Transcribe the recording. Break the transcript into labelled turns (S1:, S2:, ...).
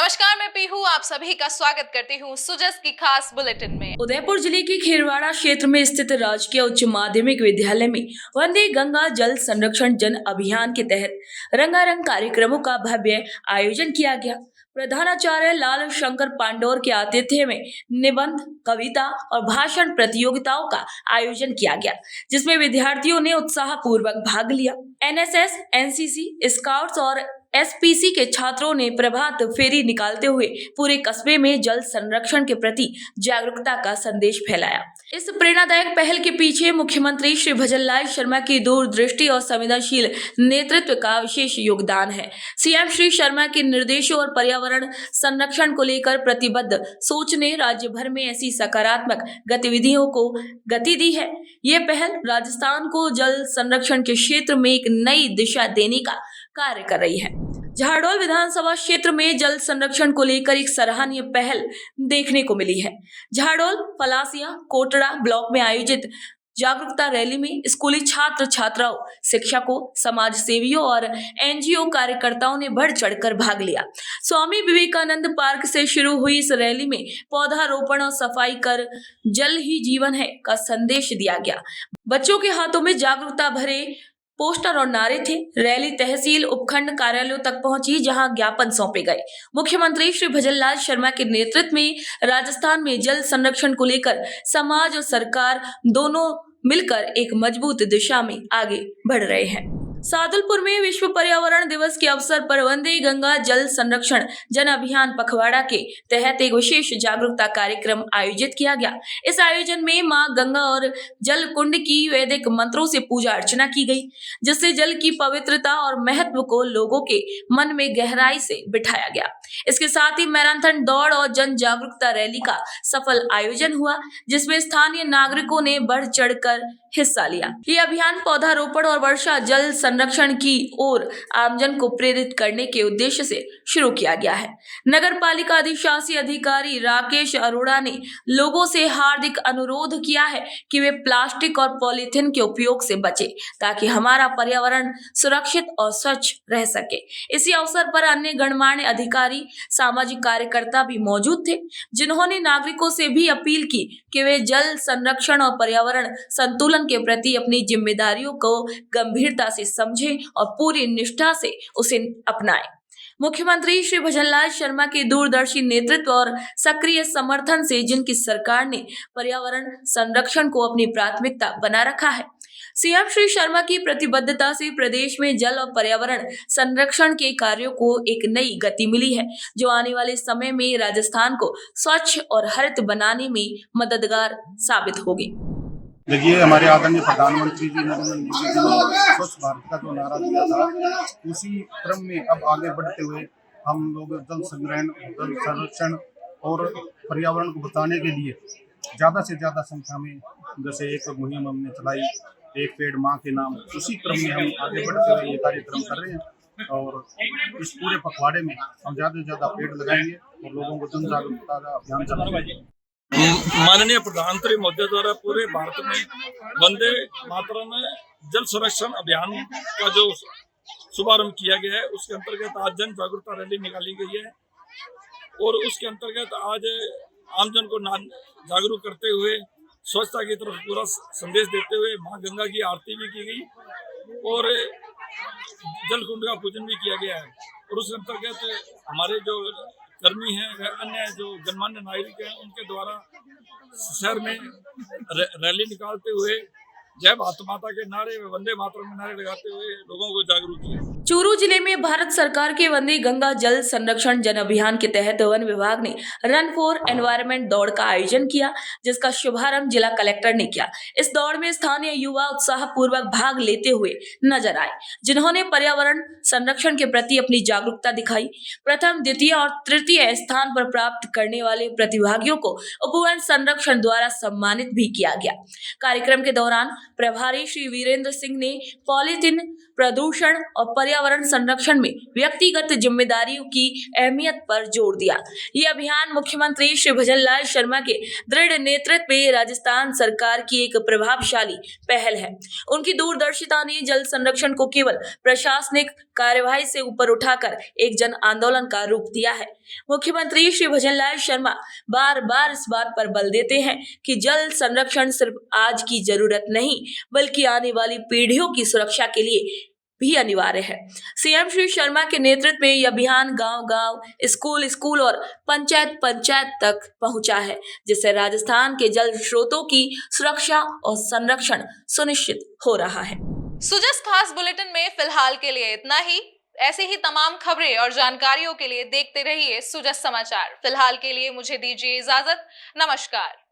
S1: नमस्कार, मैं पीहू आप सभी का स्वागत करती हूँ सुजस की खास बुलेटिन में।
S2: उदयपुर जिले के खेरवाड़ा क्षेत्र में स्थित राजकीय उच्च माध्यमिक विद्यालय में वंदे गंगा जल संरक्षण जन अभियान के तहत रंगारंग कार्यक्रमों का भव्य आयोजन किया गया। प्रधानाचार्य लाल शंकर पांडोर के आतिथ्य में निबंध, कविता और भाषण प्रतियोगिताओं का आयोजन किया गया, जिसमें विद्यार्थियों ने उत्साहपूर्वक भाग लिया। एनएसएस, एनसीसी, स्काउट्स और एसपीसी के छात्रों ने प्रभात फेरी निकालते हुए पूरे कस्बे में जल संरक्षण के प्रति जागरूकता का संदेश फैलाया। इस प्रेरणादायक पहल के पीछे मुख्यमंत्री श्री भजनलाल शर्मा की दूरदृष्टि और संवेदनशील नेतृत्व का विशेष योगदान है। सीएम श्री शर्मा के निर्देशों और पर्यावरण संरक्षण को लेकर प्रतिबद्ध सोच ने राज्य भर में ऐसी सकारात्मक गतिविधियों को गति दी है। ये पहल राजस्थान को जल संरक्षण के क्षेत्र में एक नई दिशा देने का कार्य कर रही है। झाड़ोल विधानसभा क्षेत्र में जल संरक्षण को लेकर एक सराहनीय पहल देखने को मिली है। झाड़ोल, पलासिया, कोटड़ा ब्लॉक में आयोजित जागरूकता रैली में स्कूली छात्र छात्राओं, शिक्षकों, समाज सेवियों और एनजीओ कार्यकर्ताओं ने बढ़ चढ़कर भाग लिया। स्वामी विवेकानंद पार्क से शुरू हुई इस रैली में पौधारोपण और सफाई कर जल ही जीवन है का संदेश दिया गया। बच्चों के हाथों में जागरूकता भरे पोस्टर और नारे थे। रैली तहसील उपखंड कार्यालयों तक पहुंची, जहां ज्ञापन सौंपे गए। मुख्यमंत्री श्री भजनलाल शर्मा के नेतृत्व में राजस्थान में जल संरक्षण को लेकर समाज और सरकार दोनों मिलकर एक मजबूत दिशा में आगे बढ़ रहे हैं। सादुलपुर में विश्व पर्यावरण दिवस के अवसर पर वंदे गंगा जल संरक्षण जन अभियान पखवाड़ा के तहत एक विशेष जागरूकता कार्यक्रम आयोजित किया गया। इस आयोजन में मां गंगा और जल कुंड की वैदिक मंत्रों से पूजा अर्चना की गई, जिससे जल की पवित्रता और महत्व को लोगों के मन में गहराई से बिठाया गया। इसके साथ ही मैराथन दौड़ और जन जागरूकता रैली का सफल आयोजन हुआ, जिसमें स्थानीय नागरिकों ने बढ़ चढ़कर हिस्सा लिया। ये अभियान पौधारोपण और वर्षा जल संरक्षण की ओर आमजन को प्रेरित करने के उद्देश्य से शुरू किया गया है। नगर पालिका अधिशासी अधिकारी राकेश अरोड़ा ने लोगों से हार्दिक अनुरोध किया है कि वे प्लास्टिक और पॉलीथीन के उपयोग से बचें, ताकि हमारा पर्यावरण सुरक्षित और स्वच्छ रह सके। इसी अवसर पर अन्य गणमान्य अधिकारी, सामाजिक कार्यकर्ता भी मौजूद थे, जिन्होंने नागरिकों से भी अपील की कि वे जल संरक्षण और पर्यावरण संतुलन के प्रति अपनी जिम्मेदारियों को गंभीरता से समझें और पूरी निष्ठा से उसे अपनाएं। मुख्यमंत्री श्री भजनलाल शर्मा के दूरदर्शी नेतृत्व और सक्रिय समर्थन से जिनकी सरकार ने पर्यावरण संरक्षण को अपनी प्राथमिकता बना रखा है, सीएम श्री शर्मा की प्रतिबद्धता से प्रदेश में जल और पर्यावरण संरक्षण के कार्यों को एक नई गति मिली है, जो आने वाले समय में राजस्थान को स्वच्छ और हरित बनाने में मददगार साबित होगी।
S3: देखिए, हमारे आदरणीय प्रधानमंत्री जी नरेंद्र मोदी जी ने स्वच्छ भारत का जो नारा दिया था, उसी क्रम में अब आगे बढ़ते हुए हम लोग जल संग्रहण, जल संरक्षण और पर्यावरण को बचाने के लिए ज़्यादा से ज़्यादा संख्या में जैसे एक मुहिम हमने चलाई, एक पेड़ माँ के नाम, उसी क्रम में हम आगे बढ़ते हुए ये कार्यक्रम कर रहे हैं। और इस पूरे पखवाड़े में हम ज़्यादा से ज़्यादा पेड़ लगाएंगे और लोगों को जन जागरूकता का अभियान चलाएंगे।
S4: माननीय प्रधानमंत्री महोदय द्वारा पूरे भारत में वंदे मातरम जल संरक्षण अभियान का जो शुभारंभ किया गया है, उसके अंतर्गत आज जन जागरूकता रैली निकाली गई है और उसके अंतर्गत आज आमजन को जागरूक करते हुए स्वच्छता की तरफ पूरा संदेश देते हुए मां गंगा की आरती भी की गई और जल कुंड का पूजन भी किया गया है। और उसके अंतर्गत हमारे जो कर्मी हैं, अन्य जो गणमान्य नागरिक हैं, उनके द्वारा शहर में रैली निकालते हुए जय भारत माता के नारे, वंदे मातरम के नारे लगाते हुए लोगों को जागरूक किया।
S2: चूरू जिले में भारत सरकार के वंदे गंगा जल संरक्षण जन अभियान के तहत वन विभाग ने रन फॉर एनवायरनमेंट दौड़ का आयोजन किया, जिसका शुभारंभ जिला कलेक्टर ने किया। इस दौड़ में स्थानीय युवा उत्साहपूर्वक भाग लेते हुए नजर आए, जिन्होंने पर्यावरण संरक्षण के प्रति अपनी जागरूकता दिखाई। प्रथम, द्वितीय और तृतीय स्थान पर प्राप्त करने वाले प्रतिभागियों को उपवन संरक्षण द्वारा सम्मानित भी किया गया। कार्यक्रम के दौरान प्रभारी श्री वीरेंद्र सिंह ने पॉलीथीन प्रदूषण और पर्यावरण संरक्षण में व्यक्तिगत जिम्मेदारियों की अहमियत पर जोर दिया। ये अभियान मुख्यमंत्री श्री भजनलाल शर्मा के दृढ़ नेतृत्व में राजस्थान सरकार की एक प्रभावशाली पहल है। उनकी दूरदर्शिता ने जल संरक्षण को केवल प्रशासनिक कार्यवाही से ऊपर उठाकर एक जन आंदोलन का रूप दिया है। मुख्यमंत्री श्री भजनलाल शर्मा बार बार इस बात पर बल देते हैं कि जल संरक्षण सिर्फ आज की जरूरत नहीं बल्कि आने वाली पीढ़ियों की सुरक्षा के लिए भी अनिवार्य है। सीएम श्री शर्मा के नेतृत्व में यह अभियान गांव-गांव, स्कूल और पंचायत तक पहुंचा है, जिससे राजस्थान के जल स्रोतों की सुरक्षा और संरक्षण सुनिश्चित हो रहा है।
S1: सुजस खास बुलेटिन में फिलहाल के लिए इतना ही। ऐसे ही तमाम खबरें और जानकारियों के लिए देखते रहिए सुजस समाचार। फिलहाल के लिए मुझे दीजिए इजाजत। नमस्कार।